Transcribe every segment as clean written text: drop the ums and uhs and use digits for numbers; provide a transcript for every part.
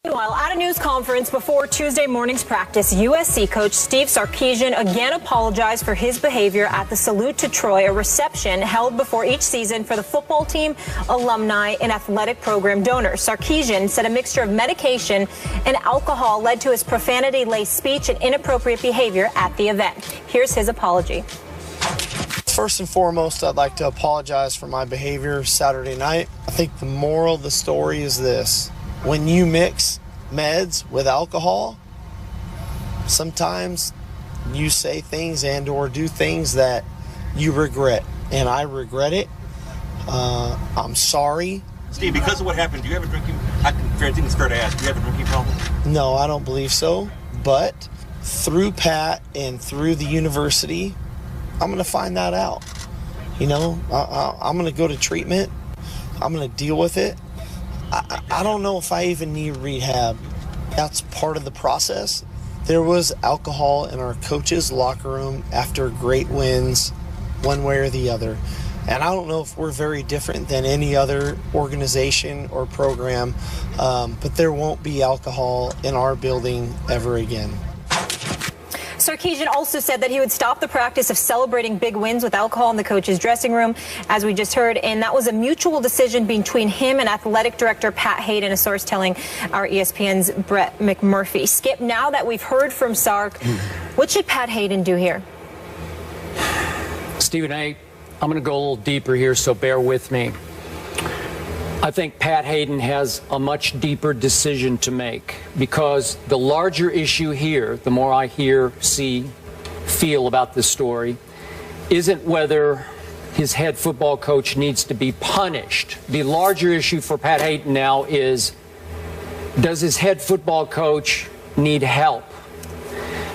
Meanwhile, at a news conference before Tuesday morning's practice, USC coach Steve Sarkisian again apologized for his behavior at the Salute to Troy, a reception held before each season for the football team, alumni, and athletic program donors. Sarkisian said a mixture of medication and alcohol led to his profanity-laced speech and inappropriate behavior at the event. Here's his apology. First and foremost, I'd like to apologize for my behavior Saturday night. I think the moral of the story is this. When you mix meds with alcohol, sometimes you say things and or do things that you regret. And I regret it. I'm sorry. Steve, because of what happened, do you have a drinking, I think it's fair to ask, do you have a drinking problem? No, I don't believe so. But through Pat and through the university, I'm going to find that out. You know, I'm going to go to treatment. I'm going to deal with it. I don't know if I even need rehab. That's part of the process. There was alcohol in our coaches' locker room after great wins, one way or the other. And I don't know if we're very different than any other organization or program, but there won't be alcohol in our building ever again. Sarkisian also said that he would stop the practice of celebrating big wins with alcohol in the coach's dressing room, as we just heard, and that was a mutual decision between him and athletic director Pat Haden, a source telling our ESPN's Brett McMurphy. Skip, now that we've heard from Sark, what should Pat Haden do here? Stephen A., I'm going to go a little deeper here, so bear with me. I think Pat Haden has a much deeper decision to make, because the larger issue here, the more I hear, see, feel about this story, isn't whether his head football coach needs to be punished. The larger issue for Pat Haden now is, does his head football coach need help?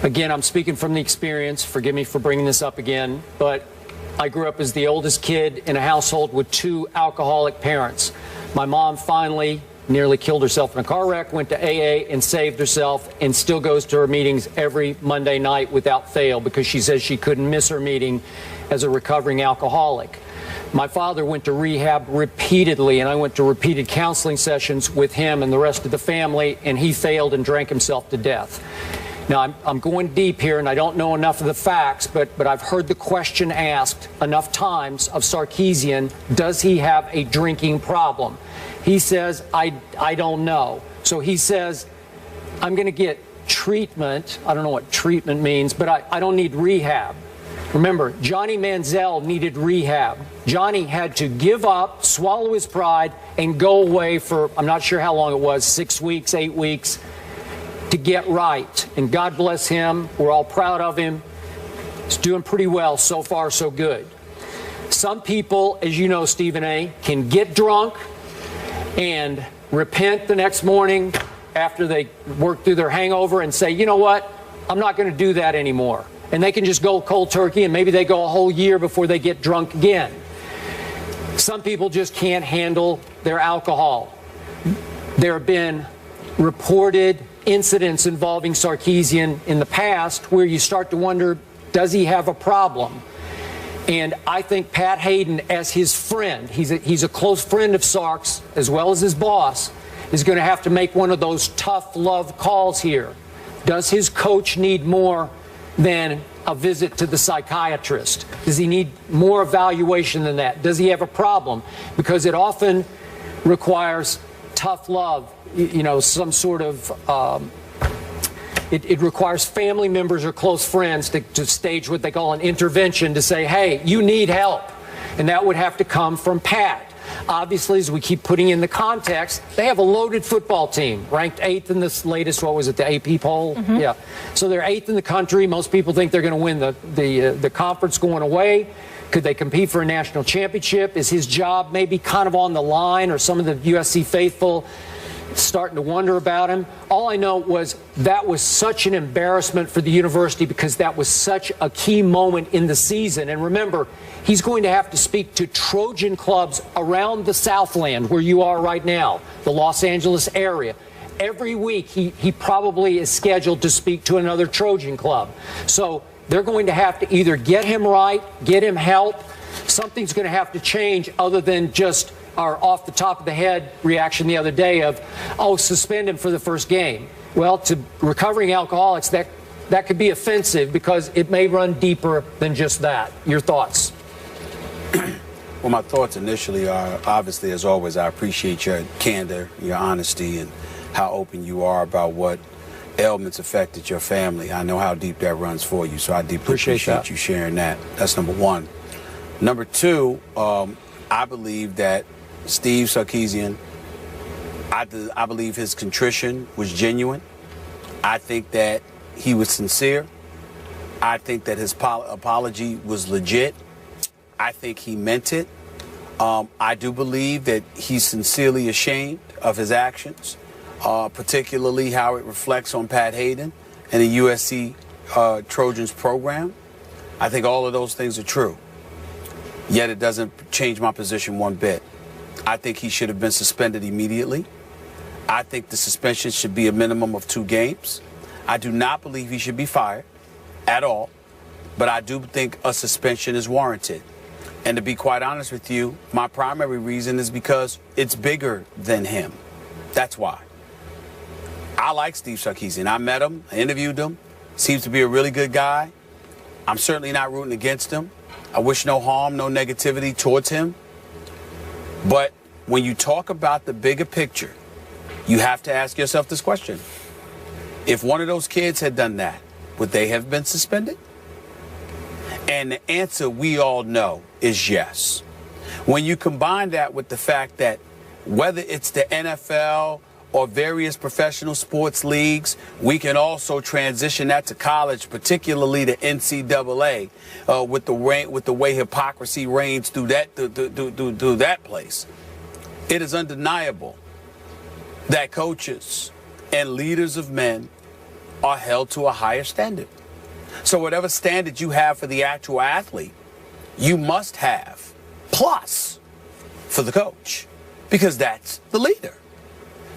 Again, I'm speaking from the experience. Forgive me for bringing this up again, but I grew up as the oldest kid in a household with two alcoholic parents. My mom finally nearly killed herself in a car wreck, went to AA and saved herself, and still goes to her meetings every Monday night without fail because she says she couldn't miss her meeting as a recovering alcoholic. My father went to rehab repeatedly, and I went to repeated counseling sessions with him and the rest of the family, and he failed and drank himself to death. Now, I'm going deep here, and I don't know enough of the facts, but I've heard the question asked enough times of Sarkisian, does he have a drinking problem? He says, I don't know. So he says, I'm going to get treatment. I don't know what treatment means, but I don't need rehab. Remember, Johnny Manziel needed rehab. Johnny had to give up, swallow his pride, and go away for, I'm not sure how long it was, 6 weeks, 8 weeks, to get right. And God bless him. We're all proud of him. He's doing pretty well. So far, so good. Some people, as you know, Stephen A., can get drunk and repent the next morning after they work through their hangover and say, you know what, I'm not going to do that anymore. And they can just go cold turkey, and maybe they go a whole year before they get drunk again. Some people just can't handle their alcohol. There have been reported incidents involving Sarkisian in the past where you start to wonder, does he have a problem? And I think Pat Haden, as his friend, he's a close friend of Sark's as well as his boss, is going to have to make one of those tough love calls here. Does his coach need more than a visit to the psychiatrist? Does he need more evaluation than that? Does he have a problem? Because it often requires tough love, you know, some sort of, it requires family members or close friends to stage what they call an intervention to say, hey, you need help. And that would have to come from Pat. Obviously, as we keep putting in the context, they have a loaded football team, ranked 8th in this latest, what was it, the AP poll? Mm-hmm. Yeah. So they're 8th in the country. Most people think they're going to win the conference going away. Could they compete for a national championship? Is his job maybe kind of on the line, or some of the USC faithful starting to wonder about him? All I know was that was such an embarrassment for the university because that was such a key moment in the season. And remember, he's going to have to speak to Trojan clubs around the Southland where you are right now, the Los Angeles area. Every week he probably is scheduled to speak to another Trojan club. So they're going to have to either get him right, get him help. Something's going to have to change other than just our off the top of the head reaction the other day of, oh, suspend him for the first game. Well, to recovering alcoholics, that could be offensive because it may run deeper than just that. Your thoughts? Well, my thoughts initially are, obviously, as always, I appreciate your candor, your honesty, and how open you are about what ailments affected your family. I know how deep that runs for you, so I deeply appreciate you sharing that. That's number one. Number two, I believe that Steve Sarkisian, I believe his contrition was genuine. I think that he was sincere. I think that his apology was legit. I think he meant it. I do believe that he's sincerely ashamed of his actions, particularly how it reflects on Pat Haden and the USC Trojans program. I think all of those things are true. Yet it doesn't change my position one bit. I think he should have been suspended immediately. I think the suspension should be a minimum of 2 games. I do not believe he should be fired at all, but I do think a suspension is warranted. And to be quite honest with you, my primary reason is because it's bigger than him. That's why. I like Steve Sarkisian. I met him, I interviewed him. Seems to be a really good guy. I'm certainly not rooting against him. I wish no harm, no negativity towards him. But when you talk about the bigger picture, you have to ask yourself this question. If one of those kids had done that, would they have been suspended? And the answer we all know is yes. When you combine that with the fact that whether it's the NFL or various professional sports leagues, we can also transition that to college, particularly the NCAA, with the way hypocrisy reigns through that place. It is undeniable that coaches and leaders of men are held to a higher standard. So whatever standard you have for the actual athlete, you must have plus for the coach, because that's the leader.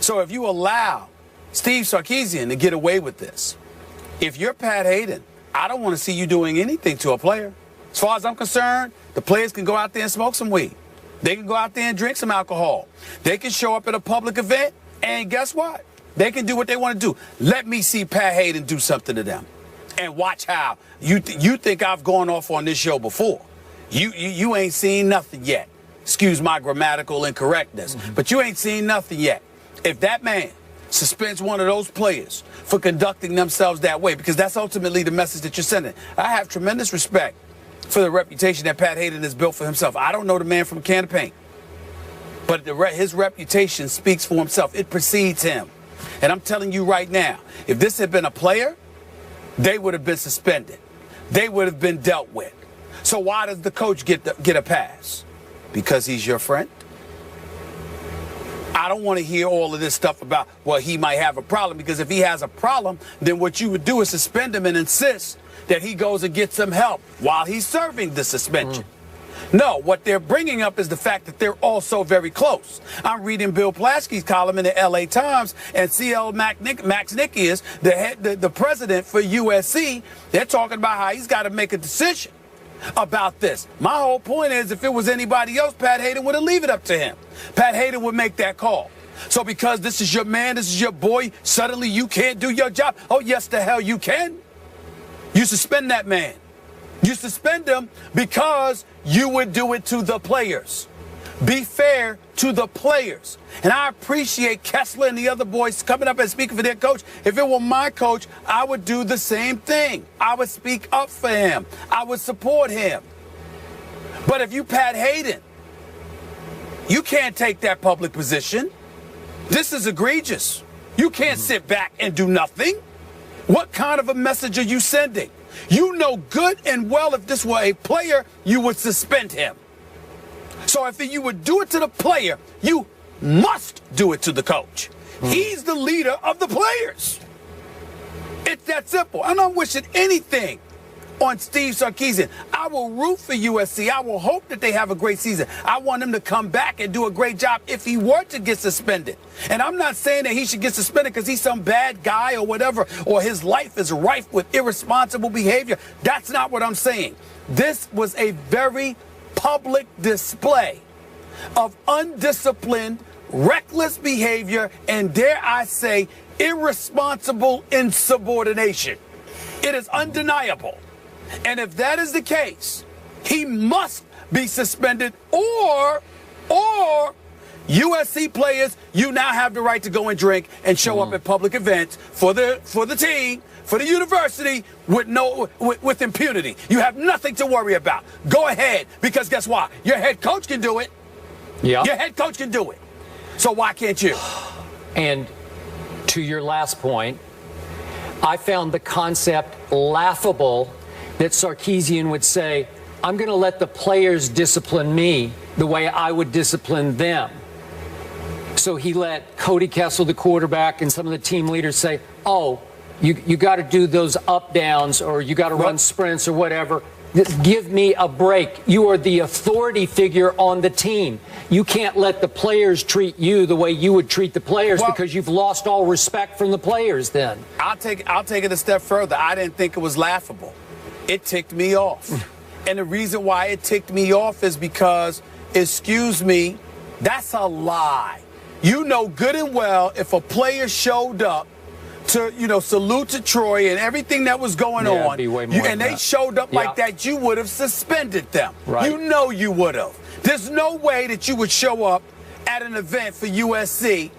So if you allow Steve Sarkisian to get away with this, if you're Pat Haden, I don't want to see you doing anything to a player. As far as I'm concerned, the players can go out there and smoke some weed. They can go out there and drink some alcohol. They can show up at a public event, and guess what? They can do what they want to do. Let me see Pat Haden do something to them. And watch how. You think I've gone off on this show before. You ain't seen nothing yet. Excuse my grammatical incorrectness. But you ain't seen nothing yet. If that man suspends one of those players for conducting themselves that way, because that's ultimately the message that you're sending. I have tremendous respect for the reputation that Pat Haden has built for himself. I don't know the man from a can of paint. But his reputation speaks for himself. It precedes him. And I'm telling you right now, if this had been a player, they would have been suspended. They would have been dealt with. So why does the coach get a pass? Because he's your friend? I don't want to hear all of this stuff about, well, he might have a problem, because if he has a problem, then what you would do is suspend him and insist that he goes and gets some help while he's serving the suspension. No, what they're bringing up is the fact that they're all so very close. I'm reading Bill Plaschke's column in the LA Times, and CL Max Nikias, the president for USC, they're talking about how he's got to make a decision about this. My whole point is, if it was anybody else, Pat Haden would have leave it up to him. Pat Haden would make that call. So because this is your man, this is your boy, suddenly you can't do your job. Oh, yes, the hell you can. You suspend that man. You suspend him because you would do it to the players. Be fair to the players. And I appreciate Kessler and the other boys coming up and speaking for their coach. If it were my coach, I would do the same thing. I would speak up for him. I would support him. But if you Pat Haden, you can't take that public position. This is egregious. You can't sit back and do nothing. What kind of a message are you sending? You know good and well, if this were a player, you would suspend him. So if you would do it to the player, you must do it to the coach. He's the leader of the players. It's that simple. I'm not wishing anything on Steve Sarkisian. I will root for USC. I will hope that they have a great season. I want him to come back and do a great job if he were to get suspended. And I'm not saying that he should get suspended because he's some bad guy or whatever, or his life is rife with irresponsible behavior. That's not what I'm saying. This was a very public display of undisciplined, reckless behavior, and dare I say, irresponsible insubordination. It is undeniable. And if that is the case, he must be suspended, or USC players, you now have the right to go and drink and show up at public events for the team, for the university with impunity. You have nothing to worry about. Go ahead, because guess what? Your head coach can do it. Yeah. Your head coach can do it. So why can't you? And to your last point, I found the concept laughable that Sarkisian would say, I'm going to let the players discipline me the way I would discipline them. So he let Cody Kessel, the quarterback, and some of the team leaders say, oh, you got to do those up downs, or you got to run sprints or whatever. Give me a break. You are the authority figure on the team. You can't let the players treat you the way you would treat the players, because you've lost all respect from the players then. I'll take it a step further. I didn't think it was laughable. It ticked me off. And the reason why it ticked me off is because, excuse me, that's a lie. You know good and well, if a player showed up to, salute to Troy and everything that was going on, and they showed up like that, you would have suspended them. Right. You know you would have. There's no way that you would show up at an event for USC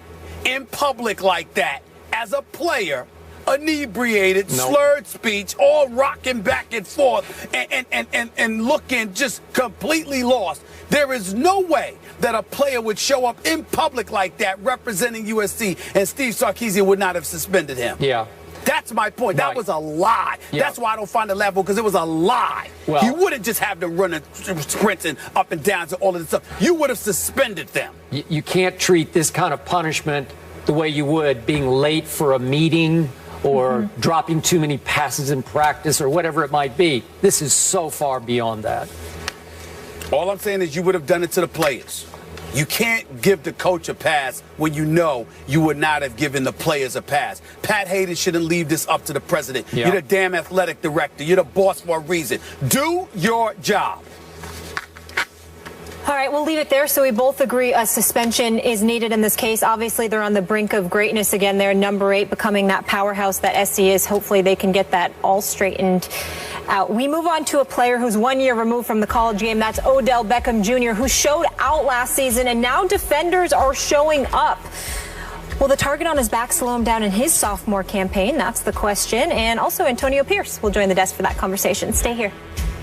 in public like that as a player, inebriated, slurred speech, all rocking back and forth, and looking just completely lost. There is no way that a player would show up in public like that representing USC, and Steve Sarkisian would not have suspended him. Yeah. That's my point. That was a lie. Yeah. That's why I don't find it laughable, because it was a lie. Well, you wouldn't just have them running, sprinting up and down to all of this stuff. You would have suspended them. You can't treat this kind of punishment the way you would being late for a meeting or dropping too many passes in practice or whatever it might be. This is so far beyond that. All I'm saying is you would have done it to the players. You can't give the coach a pass when you know you would not have given the players a pass. Pat Haden shouldn't leave this up to the president. Yeah. You're the damn athletic director. You're the boss for a reason. Do your job. All right, we'll leave it there. So we both agree a suspension is needed in this case. Obviously, they're on the brink of greatness again. They're number 8, becoming that powerhouse that SC is. Hopefully they can get that all straightened out. We move on to a player who's 1 year removed from the college game. That's Odell Beckham Jr., who showed out last season, and now defenders are showing up. Will the target on his back slow him down in his sophomore campaign? That's the question. And also Antonio Pierce will join the desk for that conversation. Stay here.